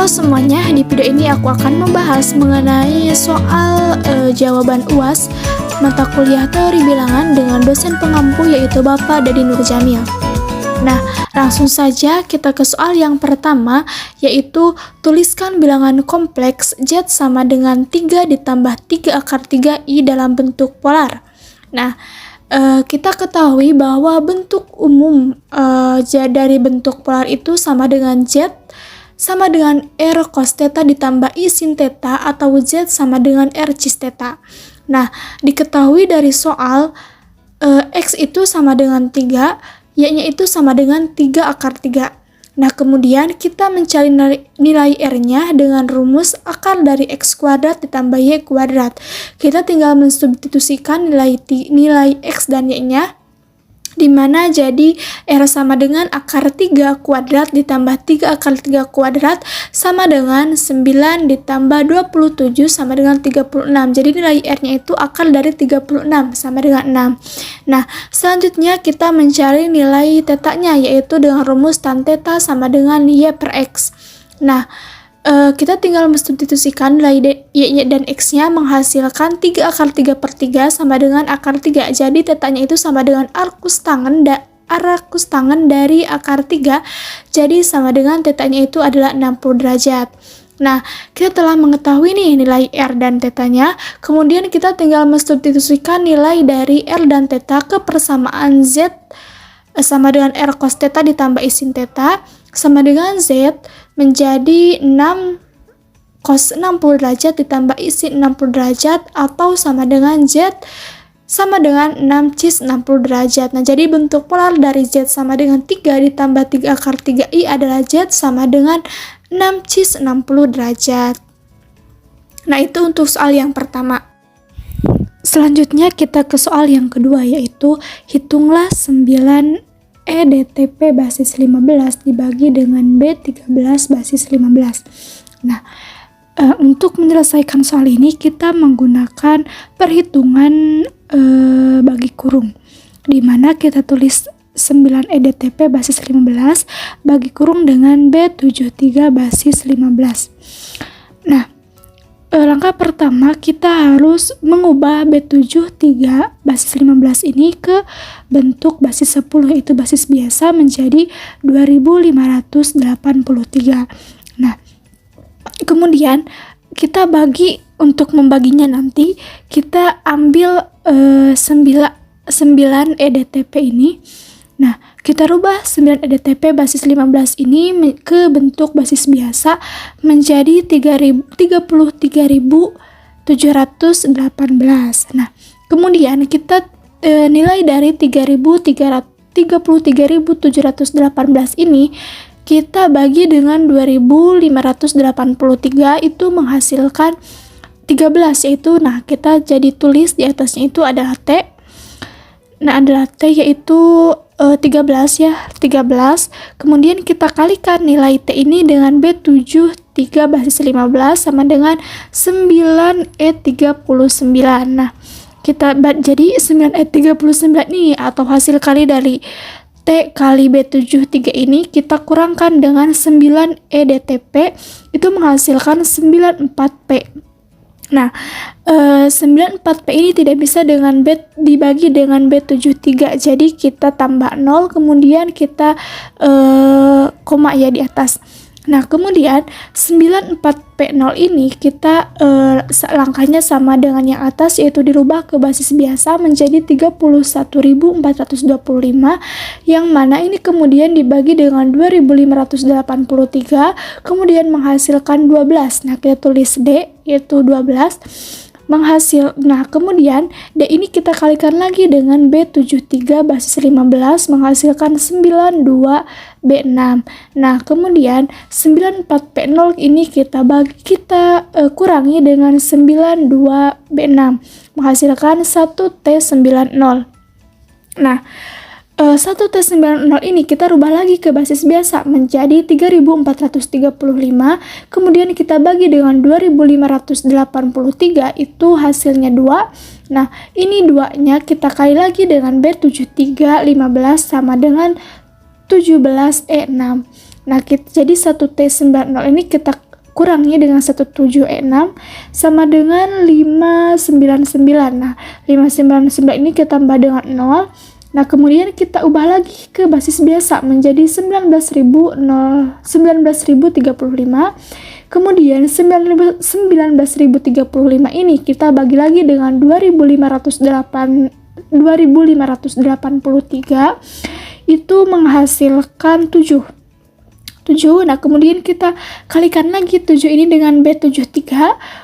Halo semuanya, di video ini aku akan membahas mengenai soal jawaban UAS mata kuliah teori bilangan dengan dosen pengampu yaitu Bapak Dadi Nur Jamil. Nah, langsung saja kita ke soal yang pertama, yaitu tuliskan bilangan kompleks Z sama dengan 3 ditambah 3 akar 3I dalam bentuk polar. Nah, kita ketahui bahwa bentuk umum dari bentuk polar itu sama dengan Z sama dengan R cos theta ditambah I sin theta atau Z sama dengan R cis theta. Nah, diketahui dari soal X itu sama dengan 3, Y-nya itu sama dengan 3 akar 3. Nah, kemudian kita mencari nilai R-nya dengan rumus akar dari X kuadrat ditambah Y kuadrat. Kita tinggal mensubstitusikan nilai X dan Y-nya, di mana jadi R sama dengan akar 3 kuadrat ditambah 3 akar 3 kuadrat sama dengan 9 ditambah 27 sama dengan 36. Jadi nilai R-nya itu akar dari 36 sama dengan 6. Nah, selanjutnya kita mencari nilai tetanya, yaitu dengan rumus tan theta sama dengan Y per X. Nah, kita tinggal mensubstitusikan nilai Y dan X-nya menghasilkan 3 akar 3 per 3 sama dengan akar 3. Jadi tetanya itu sama dengan arcus tangen dari akar 3. Jadi sama dengan tetanya itu adalah 60 derajat. Nah, kita telah mengetahui nih nilai R dan tetanya. Kemudian kita tinggal mensubstitusikan nilai dari R dan theta ke persamaan Z sama dengan R cos theta ditambah I sin theta sama dengan Z menjadi 6 cos 60 derajat ditambah I sin 60 derajat atau sama dengan Z sama dengan 6 cis 60 derajat. Nah, jadi bentuk polar dari Z sama dengan 3 ditambah 3 akar 3I adalah Z sama dengan 6 cis 60 derajat. Nah, itu untuk soal yang pertama. Selanjutnya kita ke soal yang kedua, yaitu hitunglah 9 EDTP basis 15 dibagi dengan B13 basis 15. Nah, untuk menyelesaikan soal ini kita menggunakan perhitungan bagi kurung, di mana kita tulis 9 EDTP basis 15 bagi kurung dengan B73 basis 15. Nah, langkah pertama kita harus mengubah B73 basis 15 ini ke bentuk basis 10, yaitu basis biasa, menjadi 2583. Nah, kemudian kita bagi, untuk membaginya nanti kita ambil 9 EDTP ini. Nah, kita rubah 9 EDTP basis 15 ini ke bentuk basis biasa menjadi 33.718. Nah, kemudian kita nilai dari 33.718 ini kita bagi dengan 2583, itu menghasilkan 13, yaitu kita jadi tulis di atasnya itu adalah T. Nah, adalah T yaitu 13 ya, 13. Kemudian kita kalikan nilai T ini dengan B73 basis 15 sama dengan 9E39. Nah, kita jadi 9E39 ini atau hasil kali dari T kali B73 ini kita kurangkan dengan 9 EDTP, itu menghasilkan 94P. Nah, 94P ini tidak bisa dibagi dengan B73, jadi kita tambah 0, kemudian kita koma ya di atas. Nah, kemudian 94P0 ini kita langkahnya sama dengan yang atas, yaitu dirubah ke basis biasa menjadi 31.425, yang mana ini kemudian dibagi dengan 2.583, kemudian menghasilkan 12. Nah, kita tulis D yaitu 12 Nah, kemudian D ini kita kalikan lagi dengan B73 basis 15 menghasilkan 92B6. Nah, kemudian 94P0 ini kita kurangi dengan 92B6 menghasilkan 1T90. Nah, 1T90 ini kita rubah lagi ke basis biasa menjadi 3435, kemudian kita bagi dengan 2583, itu hasilnya 2. Nah, ini 2-nya kita kali lagi dengan B73 15 sama dengan 17E6. Nah, jadi 1T90 ini kita kurangi dengan 17E6 sama dengan 599. Nah, 599 ini kita tambah dengan 0. Nah, kemudian kita ubah lagi ke basis biasa menjadi 19.035. Kemudian 19.035 ini kita bagi lagi dengan 2.583 itu menghasilkan 7. Nah, kemudian kita kalikan lagi 7 ini dengan B73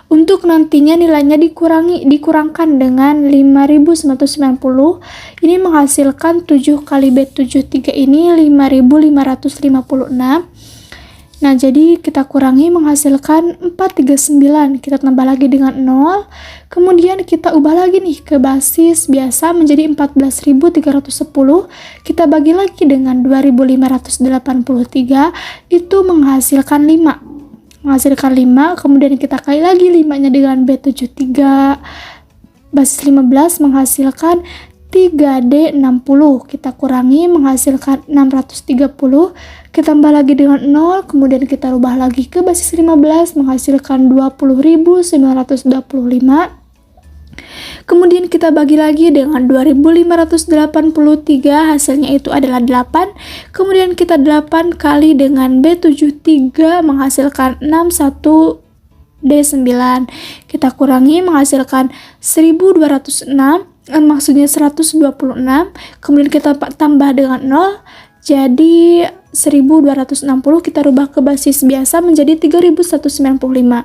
untuk nantinya nilainya dikurangkan dengan 5.990. Ini menghasilkan 7 kali B73 ini 5.556. Nah, jadi kita kurangi menghasilkan 439. Kita tambah lagi dengan 0. Kemudian kita ubah lagi nih ke basis biasa menjadi 14.310. Kita bagi lagi dengan 2.583. Itu menghasilkan 5. Kemudian kita kali lagi 5-nya dengan B73. Basis 15 menghasilkan 3D60. Kita kurangi menghasilkan 630. Kita tambah lagi dengan 0, kemudian kita rubah lagi ke basis 15 menghasilkan 20.925. Kemudian kita bagi lagi dengan 2.583, hasilnya itu adalah 8. Kemudian kita 8 kali dengan B73 menghasilkan 61D9. Kita kurangi menghasilkan 1206. Maksudnya 126, kemudian kita tambah dengan 0, jadi 1260. Kita rubah ke basis biasa menjadi 3195.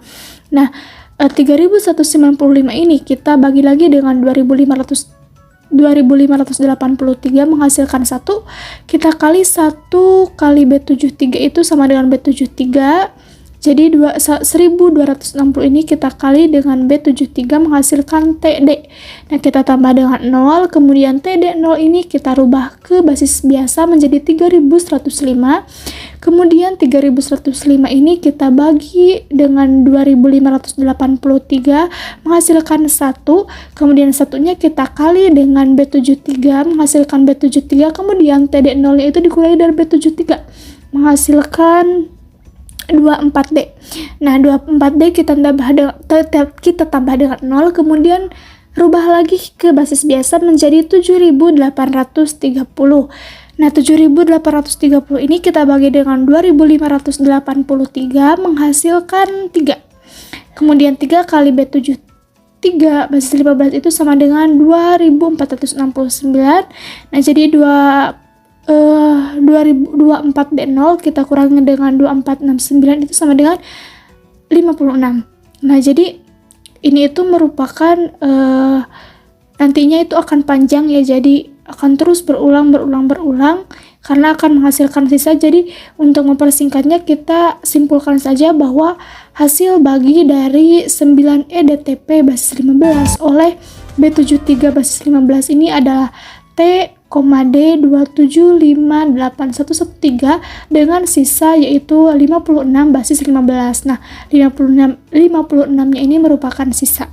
Nah, 3195 ini kita bagi lagi dengan 2583 menghasilkan 1. Kita kali 1 kali B73 itu sama dengan B73. Jadi 1260 ini kita kali dengan B73 menghasilkan TD. Nah, kita tambah dengan 0, kemudian TD0 ini kita rubah ke basis biasa menjadi 3105. Kemudian 3105 ini kita bagi dengan 2583 menghasilkan 1. Kemudian satunya kita kali dengan B73 menghasilkan B73. Kemudian TD0 itu dikurangi dari B73 menghasilkan 24D. Nah, 24D kita tambah dengan 0, kemudian rubah lagi ke basis biasa menjadi 7.830. Nah, 7.830 ini kita bagi dengan 2.583 menghasilkan 3. Kemudian 3 kali B73 basis 15 itu sama dengan 2.469. Nah, jadi 24D0 kita kurangi dengan 2469 itu sama dengan 56. Nah, jadi ini itu merupakan nantinya itu akan panjang ya, jadi akan terus berulang karena akan menghasilkan sisa. Jadi untuk mempersingkatnya kita simpulkan saja bahwa hasil bagi dari 9E DTP basis 15 oleh B73 basis 15 ini adalah T,D2758113 dengan sisa yaitu 56 basis 15. Nah, 56-nya ini merupakan sisa.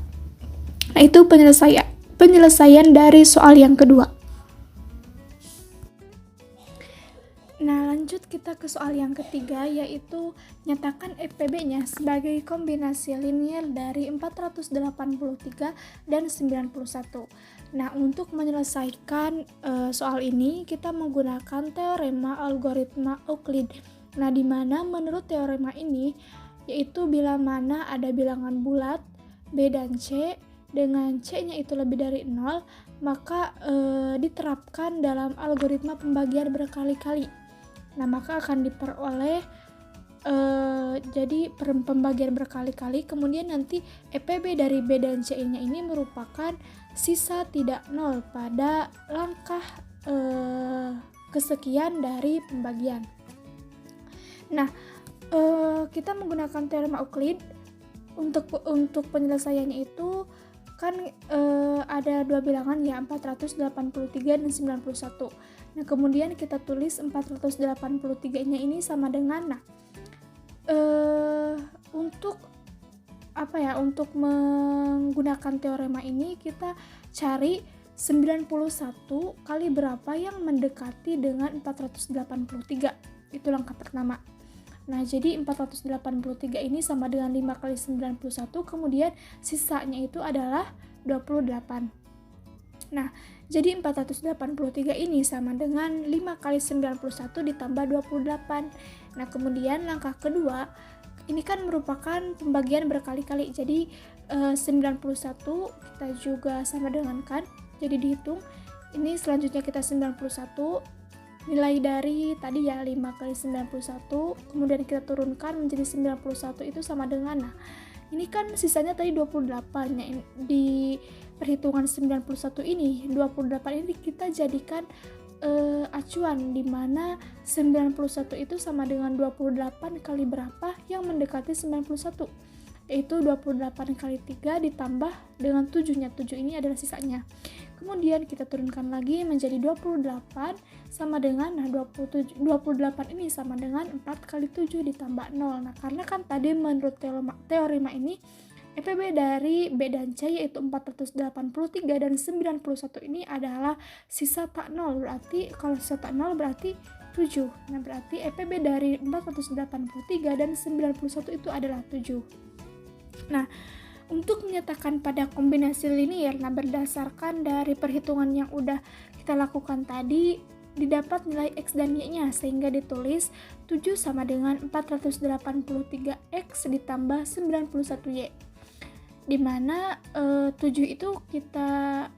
Nah, itu penyelesaian dari soal yang kedua. Nah, lanjut kita ke soal yang ketiga, yaitu nyatakan EPB-nya sebagai kombinasi linier dari 483 dan 91. Nah, untuk menyelesaikan soal ini, kita menggunakan teorema algoritma Euclid. Nah, di mana menurut teorema ini, yaitu bila mana ada bilangan bulat B dan C, dengan C-nya itu lebih dari 0, maka diterapkan dalam algoritma pembagian berkali-kali. Nah, maka akan diperoleh jadi pembagian berkali-kali, kemudian nanti EPB dari B dan C-nya ini merupakan sisa tidak 0 pada langkah kesekian dari pembagian. Nah, kita menggunakan teorema Euclid untuk penyelesaiannya itu kan ada dua bilangan ya, 483 dan 91. Nah, kemudian kita tulis 483-nya ini sama dengan untuk menggunakan teorema ini kita cari 91 kali berapa yang mendekati dengan 483. Itu langkah pertama. Nah, jadi 483 ini sama dengan 5 kali 91, kemudian sisanya itu adalah 28. Nah, jadi 483 ini sama dengan 5 kali 91 ditambah 28. Nah, kemudian langkah kedua, ini kan merupakan pembagian berkali-kali. Jadi 91 kita juga sama dengan kan. Jadi dihitung. Ini selanjutnya kita 91, nilai dari tadi ya 5 kali 91, kemudian kita turunkan menjadi 91 itu sama dengan, nah ini kan sisanya tadi 28 ya, di perhitungan 91 ini 28 ini kita jadikan acuan, dimana 91 itu sama dengan 28 kali berapa yang mendekati 91, yaitu 28 kali 3 ditambah dengan 7-nya, 7 ini adalah sisanya. Kemudian kita turunkan lagi menjadi 28 sama dengan, nah 28 ini sama dengan 4 kali 7 ditambah 0. Nah, karena kan tadi menurut teorema ini EPB dari B dan C yaitu 483 dan 91 ini adalah sisa tak 0. Berarti kalau sisa tak 0 berarti 7. Nah, berarti EPB dari 483 dan 91 itu adalah 7. Nah, untuk menyatakan pada kombinasi linier, nah berdasarkan dari perhitungan yang udah kita lakukan tadi, didapat nilai X dan Y-nya, sehingga ditulis 7 sama dengan 483X ditambah 91Y. Dimana 7 itu kita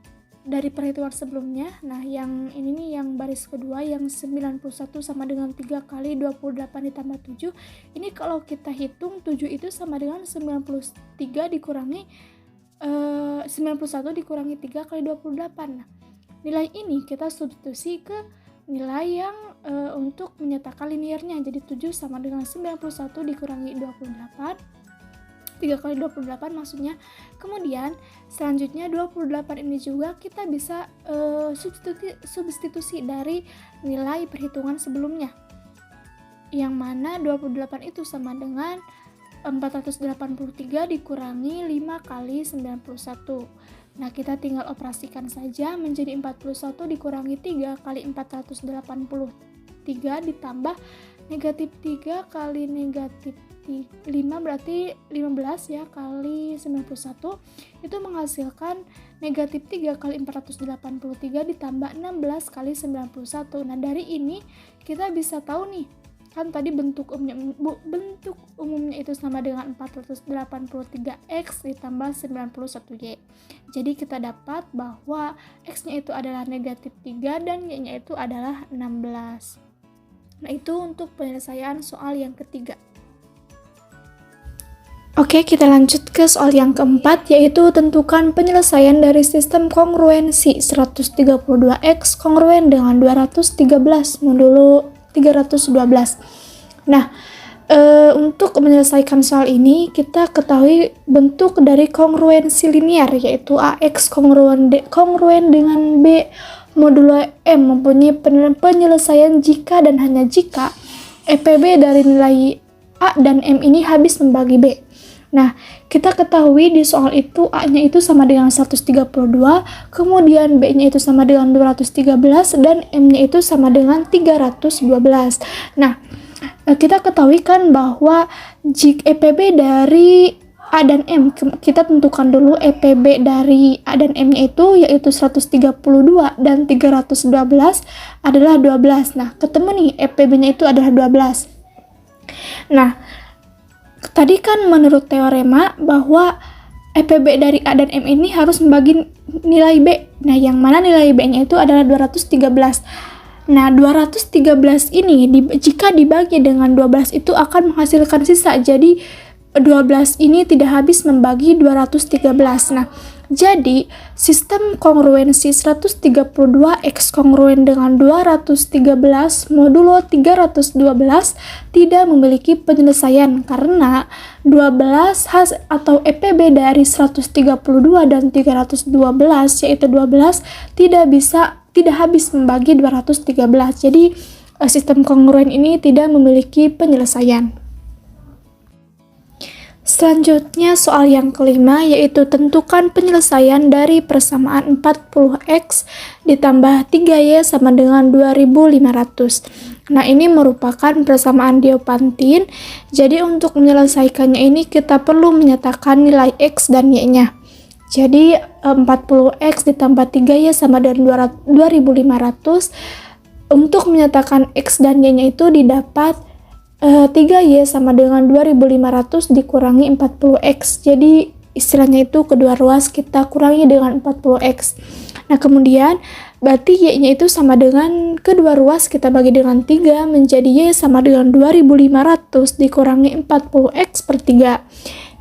dari perhitungan sebelumnya, nah yang ini nih yang baris kedua yang 91 sama dengan 3 kali 28 ditambah 7, ini kalau kita hitung 7 itu sama dengan 93 dikurangi 91 dikurangi 3 kali 28. Nah, nilai ini kita substitusi ke nilai yang untuk menyatakan liniernya, jadi 7 sama dengan 91 dikurangi 28, 3 kali 28 maksudnya. Kemudian selanjutnya 28 ini juga kita bisa substitusi dari nilai perhitungan sebelumnya, yang mana 28 itu sama dengan 483 dikurangi 5 kali 91. Nah, kita tinggal operasikan saja menjadi 41 dikurangi 3 kali 483 ditambah negatif 3 kali negatif 5 berarti 15 ya kali 91, itu menghasilkan negatif 3 kali 483 ditambah 16 kali 91. Nah, dari ini kita bisa tahu nih, kan tadi bentuk umumnya itu sama dengan 483X ditambah 91Y. Jadi kita dapat bahwa X-nya itu adalah negatif 3 dan Y-nya itu adalah 16. Nah, itu untuk penyelesaian soal yang ketiga. Oke, kita lanjut ke soal yang keempat, yaitu tentukan penyelesaian dari sistem kongruensi 132X kongruen dengan 213 modulo 312. Nah, untuk menyelesaikan soal ini, kita ketahui bentuk dari kongruensi linier, yaitu AX kongruen dengan B modulo M mempunyai penyelesaian jika dan hanya jika EPB dari nilai A dan M ini habis membagi B. Nah, kita ketahui di soal itu A-nya itu sama dengan 132, kemudian B-nya itu sama dengan 213, dan M-nya itu sama dengan 312. Nah, kita ketahui kan bahwa jika EPB dari A dan M, kita tentukan dulu EPB dari A dan M-nya itu yaitu 132 dan 312 adalah 12. Nah, ketemu nih EPB-nya itu adalah 12. Nah, tadi kan menurut teorema bahwa EPB dari A dan M ini harus membagi nilai B. Nah, yang mana nilai B-nya itu adalah 213. Nah, 213 ini jika dibagi dengan 12 itu akan menghasilkan sisa. Jadi 12 ini tidak habis membagi 213. Nah, jadi sistem kongruensi 132X kongruen dengan 213 modulo 312 tidak memiliki penyelesaian karena 12 atau EPB dari 132 dan 312 yaitu 12 tidak habis membagi 213. Jadi sistem kongruen ini tidak memiliki penyelesaian. Selanjutnya soal yang kelima, yaitu tentukan penyelesaian dari persamaan 40X ditambah 3Y sama dengan 2500. Nah, ini merupakan persamaan Diopantin. Jadi untuk menyelesaikannya ini kita perlu menyatakan nilai X dan Y-nya. Jadi 40X ditambah 3Y sama dengan 2500. Untuk menyatakan X dan Y-nya itu didapat 3Y sama dengan 2500 dikurangi 40X. Jadi istilahnya itu kedua ruas kita kurangi dengan 40X. Nah, kemudian berarti Y-nya itu sama dengan kedua ruas kita bagi dengan 3 menjadi Y sama dengan 2500 dikurangi 40X per 3.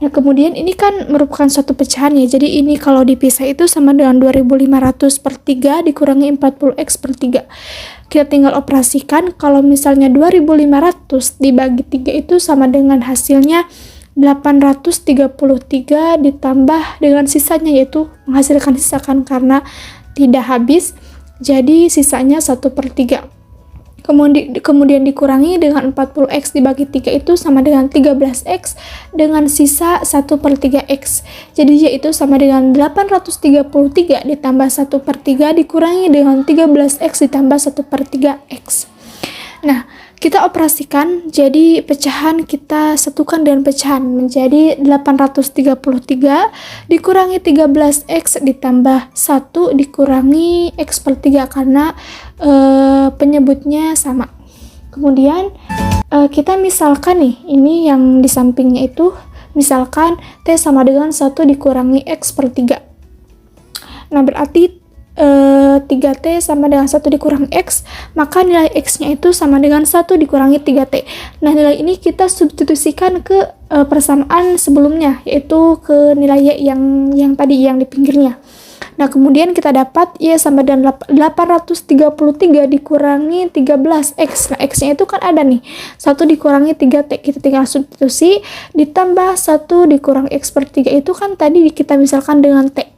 Nah, kemudian ini kan merupakan suatu pecahan ya. Jadi ini kalau dipisah itu sama dengan 2500 per 3 dikurangi 40X per 3. Kita tinggal operasikan. Kalau misalnya 2500 dibagi 3 itu sama dengan hasilnya 833 ditambah dengan sisanya, yaitu menghasilkan sisa kan karena tidak habis, jadi sisanya 1/3. Kemudian dikurangi dengan 40X dibagi 3 itu sama dengan 13X dengan sisa 1/3X. Jadi yaitu sama dengan 833 ditambah 1/3 dikurangi dengan 13X ditambah 1/3X. Nah, kita operasikan, jadi pecahan kita satukan dengan pecahan menjadi 833 dikurangi 13X ditambah 1 dikurangi X per 3 karena penyebutnya sama. Kemudian kita misalkan nih, ini yang di sampingnya itu misalkan T sama dengan 1 dikurangi X per 3. Nah, berarti 3T sama dengan 1 dikurangi X, maka nilai X-nya itu sama dengan 1 dikurangi 3T. Nah, nilai ini kita substitusikan ke persamaan sebelumnya, yaitu ke nilai Y yang tadi yang di pinggirnya. Nah, kemudian kita dapat Y sama dengan 833 dikurangi 13X. Nah, X-nya itu kan ada nih, 1 dikurangi 3T, kita tinggal substitusi, ditambah 1 dikurangi X per 3 itu kan tadi kita misalkan dengan T.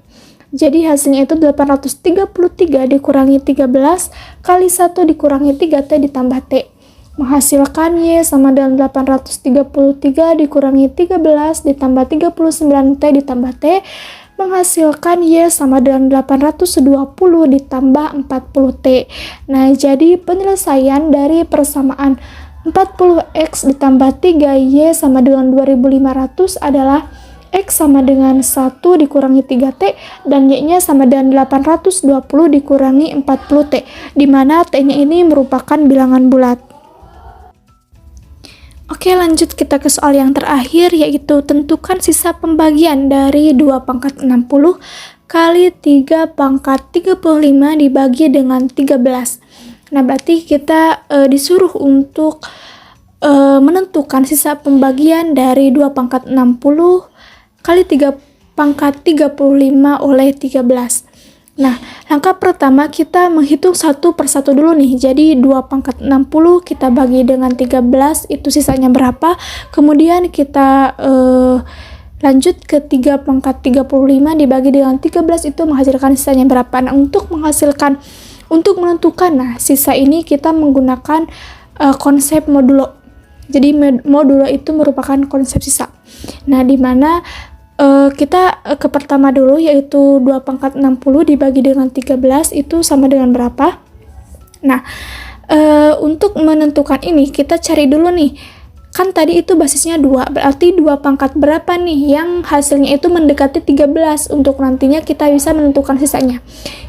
Jadi hasilnya itu 833 dikurangi 13 kali 1 dikurangi 3T ditambah T. Menghasilkan Y sama dengan 833 dikurangi 13 ditambah 39T ditambah T. Menghasilkan Y sama dengan 820 ditambah 40T. Nah, jadi penyelesaian dari persamaan 40X ditambah 3Y sama dengan 2500 adalah X sama dengan 1 dikurangi 3T dan Y-nya sama dengan 820 dikurangi 40T, di mana T-nya ini merupakan bilangan bulat. Oke, lanjut kita ke soal yang terakhir, yaitu tentukan sisa pembagian dari 2 pangkat 60 kali 3 pangkat 35 dibagi dengan 13. Nah, berarti kita disuruh untuk menentukan sisa pembagian dari 2 pangkat 60 kali 3 pangkat 35 oleh 13. Nah, langkah pertama kita menghitung satu persatu dulu nih. Jadi 2 pangkat 60 kita bagi dengan 13, itu sisanya berapa. Kemudian kita lanjut ke 3 pangkat 35 dibagi dengan 13, itu menghasilkan sisanya berapa. Nah, untuk menentukan sisa ini kita menggunakan konsep modulo. Jadi modulo itu merupakan konsep sisa. Nah, di mana kita ke pertama dulu, yaitu 2 pangkat 60 dibagi dengan 13 itu sama dengan berapa. Nah, untuk menentukan ini kita cari dulu nih, kan tadi itu basisnya 2, berarti 2 pangkat berapa nih yang hasilnya itu mendekati 13. Untuk nantinya kita bisa menentukan sisanya,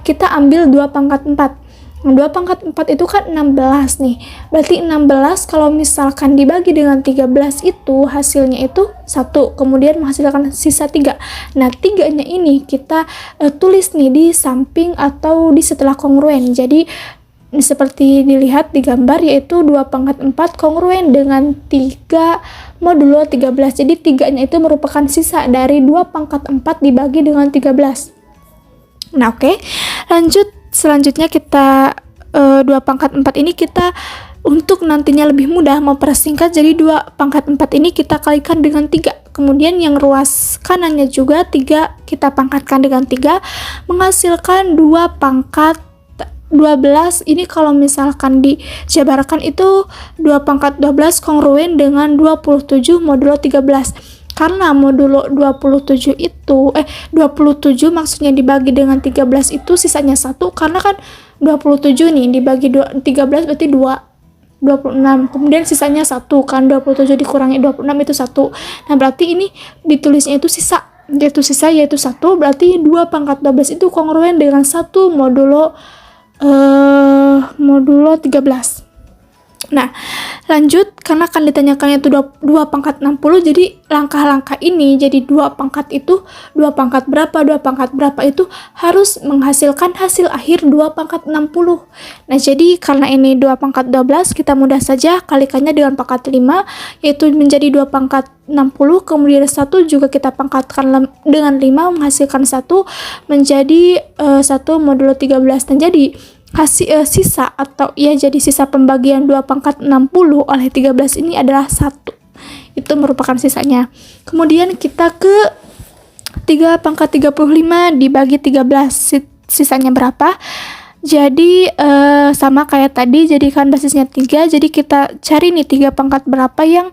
kita ambil 2 pangkat 4. 2 pangkat 4 itu kan 16 nih, berarti 16 kalau misalkan dibagi dengan 13 itu hasilnya itu 1, kemudian menghasilkan sisa 3. Nah, 3-nya ini kita tulis nih di samping atau di setelah kongruen. Jadi seperti dilihat di gambar, yaitu 2 pangkat 4 kongruen dengan 3 modulo 13. Jadi 3-nya itu merupakan sisa dari 2 pangkat 4 dibagi dengan 13. Nah, oke. Lanjut, selanjutnya kita 2 pangkat 4 ini kita untuk nantinya lebih mudah mempersingkat, jadi 2 pangkat 4 ini kita kalikan dengan 3. Kemudian yang ruas kanannya juga 3 kita pangkatkan dengan 3, menghasilkan 2 pangkat 12. Ini kalau misalkan dijabarkan itu 2 pangkat 12 kongruen dengan 27 modulo 13. Karena modulo 27 itu 27 maksudnya dibagi dengan 13 itu sisanya 1, karena kan 27 nih dibagi 13 berarti 2. 26. Kemudian sisanya 1 kan, 27 dikurangi 26 itu 1. Nah, berarti ini ditulisnya itu sisa, yaitu 1, berarti 2 pangkat 12 itu kongruen dengan 1 modulo 13. Nah, lanjut, karena kan ditanyakan itu 2 pangkat 60, jadi langkah-langkah ini, jadi 2 pangkat itu, 2 pangkat berapa itu harus menghasilkan hasil akhir 2 pangkat 60. Nah, jadi karena ini 2 pangkat 12, kita mudah saja kalikannya dengan pangkat 5, yaitu menjadi 2 pangkat 60, kemudian 1 juga kita pangkatkan dengan 5, menghasilkan 1, menjadi 1 modulo 13. Dan jadi hasil sisa atau jadi sisa pembagian 2 pangkat 60 oleh 13 ini adalah 1. Itu merupakan sisanya. Kemudian kita ke 3 pangkat 35 dibagi 13, sisanya berapa? Jadi sama kayak tadi, jadikan basisnya 3. Jadi kita cari nih 3 pangkat berapa yang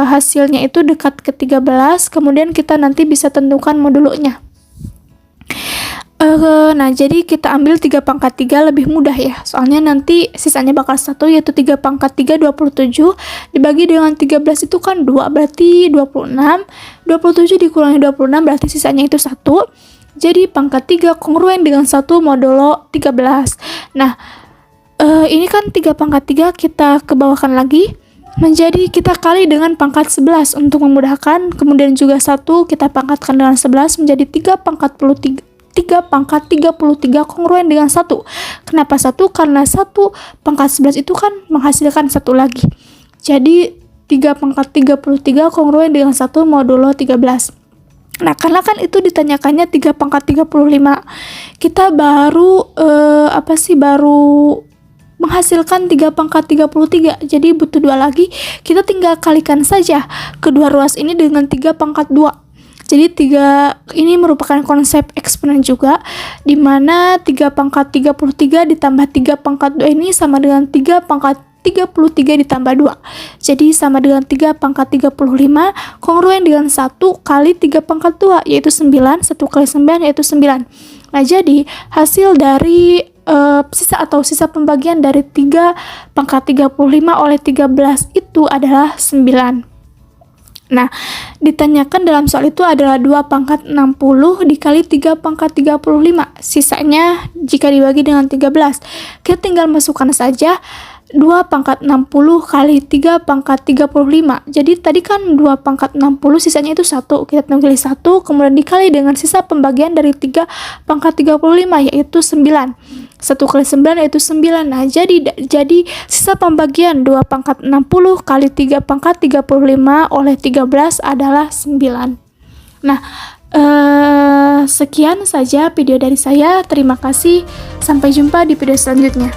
hasilnya itu dekat ke 13, kemudian kita nanti bisa tentukan modulonya. Nah, jadi kita ambil 3 pangkat 3 lebih mudah ya, soalnya nanti sisanya bakal 1, yaitu 3 pangkat 3 27 dibagi dengan 13 itu kan 2, berarti 26. 27 dikurangi 26 berarti sisanya itu 1. Jadi pangkat 3 kongruen dengan 1 modulo 13. Nah, ini kan 3 pangkat 3 kita kebawahkan lagi, menjadi kita kali dengan pangkat 11 untuk memudahkan, kemudian juga 1 kita pangkatkan dengan 11 menjadi 3 pangkat 33 kongruen dengan 1. Kenapa 1? Karena 1 pangkat 11 itu kan menghasilkan 1 lagi. Jadi 3 pangkat 33 kongruen dengan 1 modulo 13. Nah, karena kan itu ditanyakannya 3 pangkat 35. Kita baru baru menghasilkan 3 pangkat 33. Jadi butuh 2 lagi. Kita tinggal kalikan saja kedua ruas ini dengan 3 pangkat 2. Jadi 3 ini merupakan konsep eksponen juga, di mana 3 pangkat 33 ditambah 3 pangkat 2 ini sama dengan 3 pangkat 33 ditambah 2. Jadi sama dengan 3 pangkat 35 kongruen dengan 1 kali 3 pangkat 2, yaitu 9. 1 kali 9 yaitu 9. Nah, jadi hasil dari sisa pembagian dari 3 pangkat 35 oleh 13 itu adalah 9. Nah, ditanyakan dalam soal itu adalah 2 pangkat 60 dikali 3 pangkat 35. Sisanya jika dibagi dengan 13, kita tinggal masukkan saja 2 pangkat 60 kali 3 pangkat 35. Jadi tadi kan 2 pangkat 60, sisanya itu 1. Kita pilih 1, kemudian dikali dengan sisa pembagian dari 3 pangkat 35, yaitu 9. 1 kali 9 yaitu 9. Nah, jadi sisa pembagian 2 pangkat 60 kali 3 pangkat 35 oleh 13 adalah 9. Nah, sekian saja video dari saya. Terima kasih. Sampai jumpa di video selanjutnya.